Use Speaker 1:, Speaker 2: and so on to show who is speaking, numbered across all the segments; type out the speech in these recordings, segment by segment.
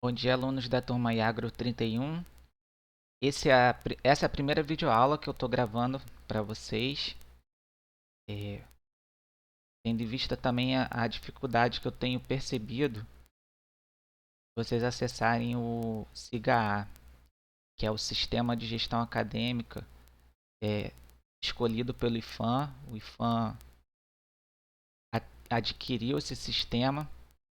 Speaker 1: Bom dia, alunos da turma Iagro 31. Essa é a primeira videoaula que eu estou gravando para vocês. Tendo em vista também a dificuldade que eu tenho percebido vocês acessarem o SIGA-A, que é o Sistema de Gestão Acadêmica escolhido pelo IFAM. O IFAM adquiriu esse sistema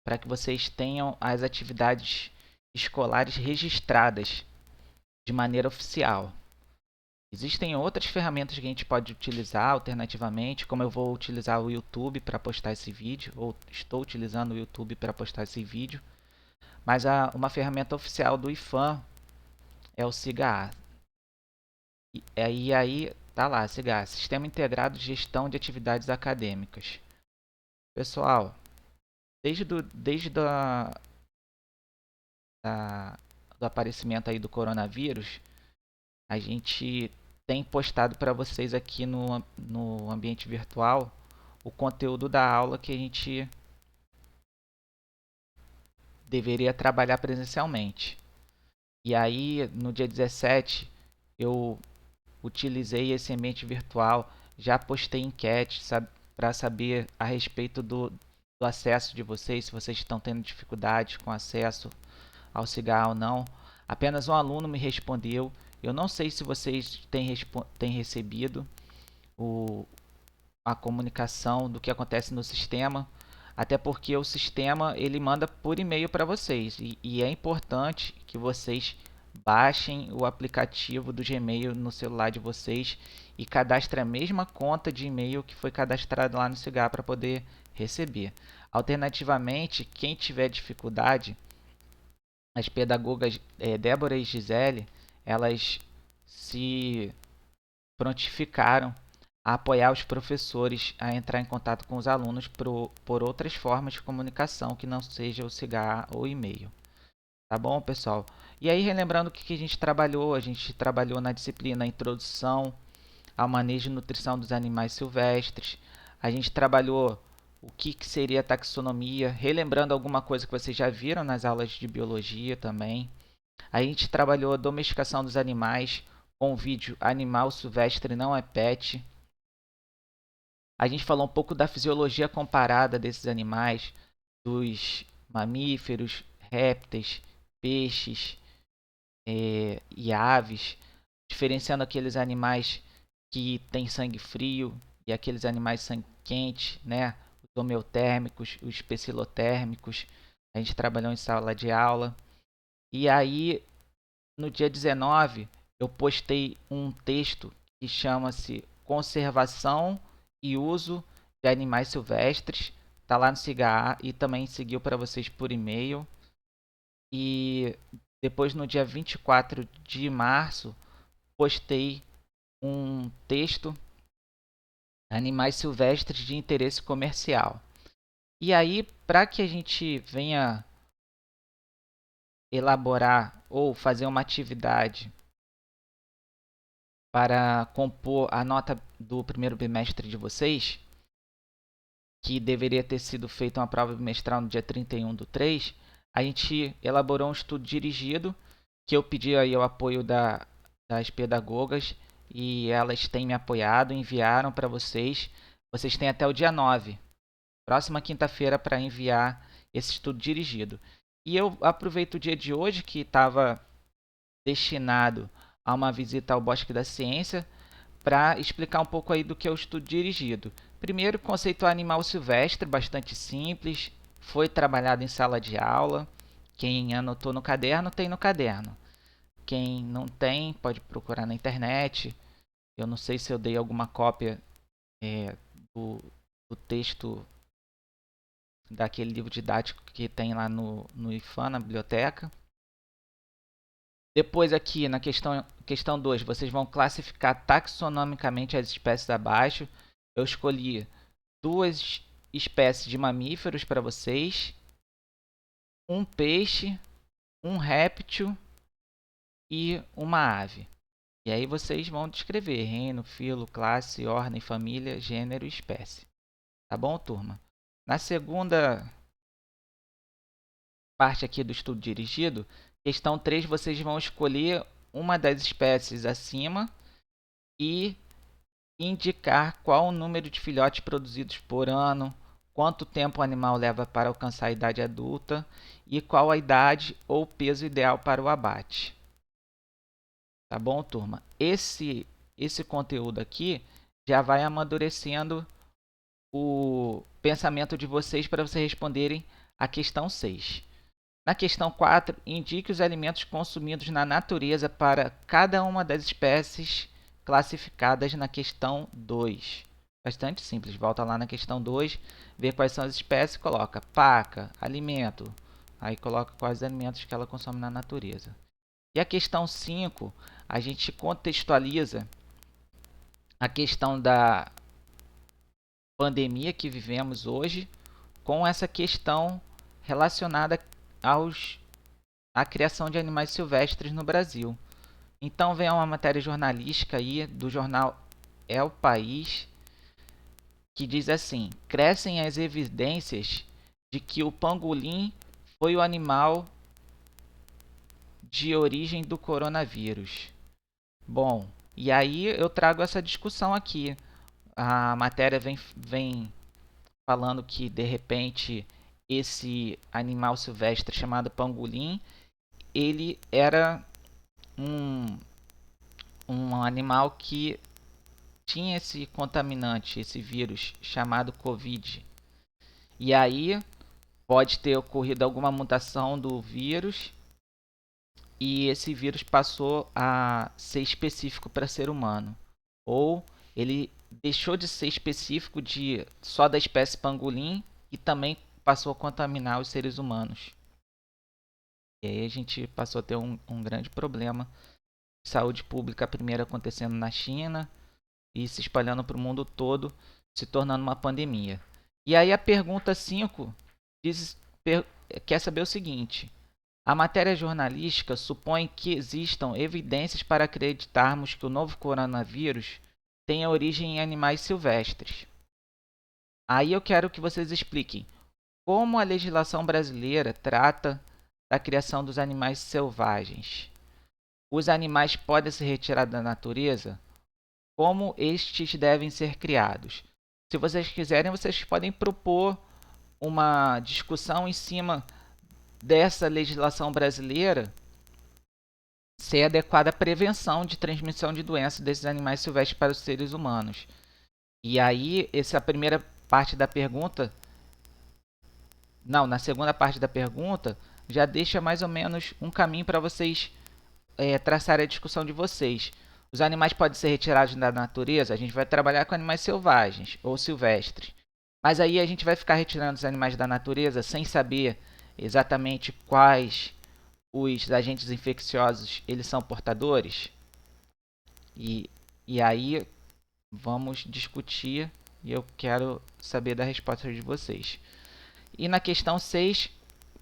Speaker 1: para que vocês tenham as atividades escolares registradas de maneira oficial. Existem outras ferramentas que a gente pode utilizar alternativamente, como eu vou utilizar o YouTube para postar esse vídeo, ou estou utilizando o YouTube para postar esse vídeo, mas uma ferramenta oficial do IFAM é o SIGA-A. E aí tá lá, SIGA-A, Sistema Integrado de Gestão de Atividades Acadêmicas. Pessoal, do aparecimento aí do coronavírus, a gente tem postado para vocês aqui no ambiente virtual o conteúdo da aula que a gente deveria trabalhar presencialmente. E aí, no dia 17, eu utilizei esse ambiente virtual, já postei enquete para saber a respeito do acesso de vocês, se vocês estão tendo dificuldade com acesso ao cigarro ou não. Apenas um aluno me respondeu. Eu não sei se vocês têm recebido o, a comunicação do que acontece no sistema, até porque o sistema ele manda por e-mail para vocês e é importante que vocês baixem o aplicativo do Gmail no celular de vocês e cadastrem a mesma conta de e-mail que foi cadastrada lá no Cigar para poder receber. Alternativamente, quem tiver dificuldade, as pedagogas Débora e Gisele, elas se prontificaram a apoiar os professores a entrar em contato com os alunos por outras formas de comunicação que não seja o cigarro ou e-mail. Tá bom, pessoal? E aí, relembrando o que a gente trabalhou na disciplina Introdução ao Manejo e Nutrição dos Animais Silvestres, a gente trabalhou o que seria taxonomia, relembrando alguma coisa que vocês já viram nas aulas de biologia também. A gente trabalhou a domesticação dos animais com o vídeo Animal Silvestre Não é Pet. A gente falou um pouco da fisiologia comparada desses animais, dos mamíferos, répteis, peixes e aves, diferenciando aqueles animais que têm sangue frio e aqueles animais sangue quente, né? Os homeotérmicos, os especilotérmicos. A gente trabalhou em sala de aula. E aí, no dia 19, eu postei um texto que chama-se Conservação e Uso de Animais Silvestres. Está lá no SIGA e também seguiu para vocês por e-mail. E depois, no dia 24 de março, postei um texto Animais Silvestres de Interesse Comercial. E aí, para que a gente venha elaborar ou fazer uma atividade para compor a nota do primeiro bimestre de vocês, que deveria ter sido feita uma prova bimestral no dia 31/3, a gente elaborou um estudo dirigido, que eu pedi aí o apoio das pedagogas, e elas têm me apoiado, enviaram para vocês. Vocês têm até o dia 9, próxima quinta-feira, para enviar esse estudo dirigido. E eu aproveito o dia de hoje, que estava destinado a uma visita ao Bosque da Ciência, para explicar um pouco aí do que é o estudo dirigido. Primeiro, conceito animal silvestre, bastante simples, foi trabalhado em sala de aula. Quem anotou no caderno, tem no caderno. Quem não tem, pode procurar na internet. Eu não sei se eu dei alguma cópia é, do texto daquele livro didático que tem lá no IFAM, na biblioteca. Depois aqui na questão 2, vocês vão classificar taxonomicamente as espécies abaixo. Eu escolhi duas espécies de mamíferos para vocês, um peixe, um réptil e uma ave. E aí vocês vão descrever reino, filo, classe, ordem, família, gênero e espécie. Tá bom, turma? Na segunda parte aqui do estudo dirigido, questão 3, vocês vão escolher uma das espécies acima e indicar qual o número de filhotes produzidos por ano, quanto tempo o animal leva para alcançar a idade adulta e qual a idade ou peso ideal para o abate. Tá bom, turma? Esse conteúdo aqui já vai amadurecendo o pensamento de vocês para vocês responderem a questão 6. Na questão 4, indique os alimentos consumidos na natureza para cada uma das espécies classificadas na questão 2. Bastante simples. Volta lá na questão 2, vê quais são as espécies, coloca paca, alimento. Aí coloca quais alimentos que ela consome na natureza. E a questão 5, a gente contextualiza a questão da pandemia que vivemos hoje com essa questão relacionada à criação de animais silvestres no Brasil. Então vem uma matéria jornalística aí do jornal É o País que diz assim: crescem as evidências de que o pangolim foi o animal de origem do coronavírus. Bom, e aí eu trago essa discussão aqui. A matéria vem falando que de repente esse animal silvestre chamado pangolim, ele era um, um animal que tinha esse contaminante, esse vírus chamado Covid. E aí pode ter ocorrido alguma mutação do vírus e esse vírus passou a ser específico para ser humano. Ou ele deixou de ser específico só da espécie pangolim e também passou a contaminar os seres humanos. E aí a gente passou a ter um grande problema de saúde pública, primeiro acontecendo na China e se espalhando para o mundo todo, se tornando uma pandemia. E aí a pergunta 5 quer saber o seguinte: a matéria jornalística supõe que existam evidências para acreditarmos que o novo coronavírus tenha origem em animais silvestres. Aí eu quero que vocês expliquem como a legislação brasileira trata da criação dos animais selvagens. Os animais podem ser retirados da natureza? Como estes devem ser criados? Se vocês quiserem, vocês podem propor uma discussão em cima dessa legislação brasileira ser adequada à prevenção de transmissão de doenças desses animais silvestres para os seres humanos. E aí, essa primeira parte da pergunta, não, na segunda parte da pergunta, já deixa mais ou menos um caminho para vocês traçarem a discussão de vocês. Os animais podem ser retirados da natureza? A gente vai trabalhar com animais selvagens ou silvestres. Mas aí a gente vai ficar retirando os animais da natureza sem saber exatamente quais os agentes infecciosos eles são portadores? E, e aí vamos discutir e eu quero saber da resposta de vocês. E na questão 6,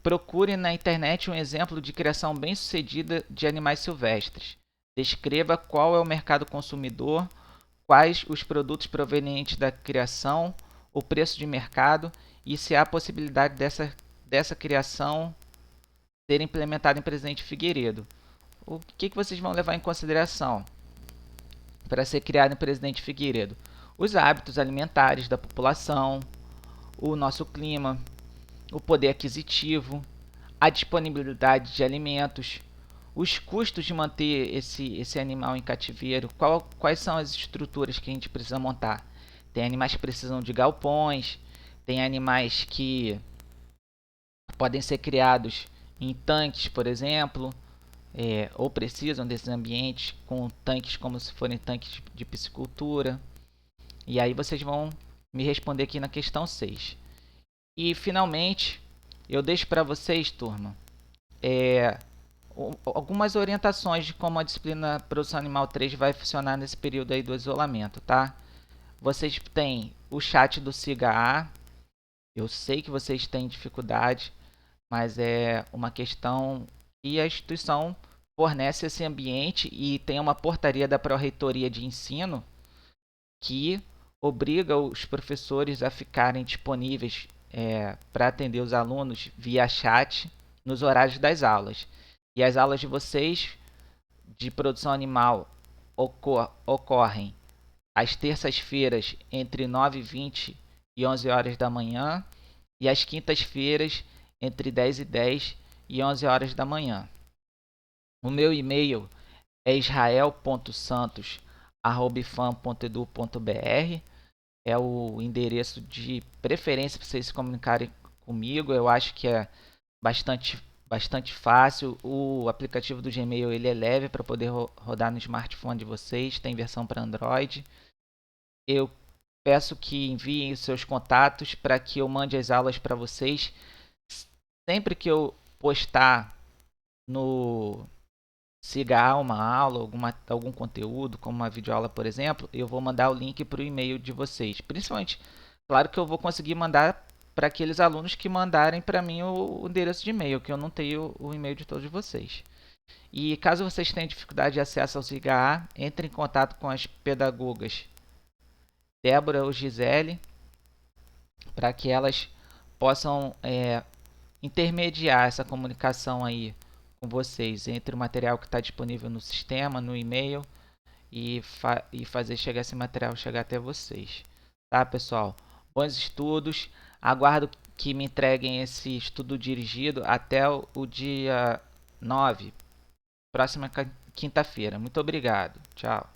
Speaker 1: procure na internet um exemplo de criação bem-sucedida de animais silvestres. Descreva qual é o mercado consumidor, quais os produtos provenientes da criação, o preço de mercado e se há possibilidade dessa criação ser implementada em Presidente Figueiredo. O que vocês vão levar em consideração para ser criado em Presidente Figueiredo? Os hábitos alimentares da população, o nosso clima, o poder aquisitivo, a disponibilidade de alimentos, os custos de manter esse animal em cativeiro, quais são as estruturas que a gente precisa montar. Tem animais que precisam de galpões, tem animais que podem ser criados em tanques, por exemplo, ou precisam desses ambientes com tanques como se forem tanques de piscicultura. E aí vocês vão me responder aqui na questão 6. E finalmente, eu deixo para vocês, turma, algumas orientações de como a disciplina Produção Animal 3 vai funcionar nesse período aí do isolamento, tá? Vocês têm o chat do SIGA-A. Eu sei que vocês têm dificuldade, mas é uma questão que a instituição fornece esse ambiente e tem uma portaria da Pró-Reitoria de Ensino que obriga os professores a ficarem disponíveis para atender os alunos via chat. nos horários das aulas. E as aulas de vocês de produção animal ocorrem às terças-feiras entre 9h20 e 11 horas da manhã e às quintas-feiras entre 10h10 e 11 horas da manhã. O meu e-mail é israel.santos@ifam.edu.br. É o endereço de preferência para vocês se comunicarem comigo. Eu acho que é bastante fácil. O aplicativo do Gmail ele é leve para poder rodar no smartphone de vocês. Tem versão para Android. Eu peço que enviem os seus contatos para que eu mande as aulas para vocês. Sempre que eu postar no Siga uma aula, algum conteúdo, como uma videoaula, por exemplo, eu vou mandar o link para o e-mail de vocês. Principalmente, claro que eu vou conseguir mandar para aqueles alunos que mandarem para mim o endereço de e-mail, que eu não tenho o e-mail de todos vocês. E caso vocês tenham dificuldade de acesso ao SIGA, entre em contato com as pedagogas Débora ou Gisele, para que elas possam intermediar essa comunicação aí com vocês entre o material que está disponível no sistema, no e-mail e fazer chegar esse material chegar até vocês. Tá, pessoal? Bons estudos. Aguardo que me entreguem esse estudo dirigido até o dia 9, próxima quinta-feira. Muito obrigado. Tchau.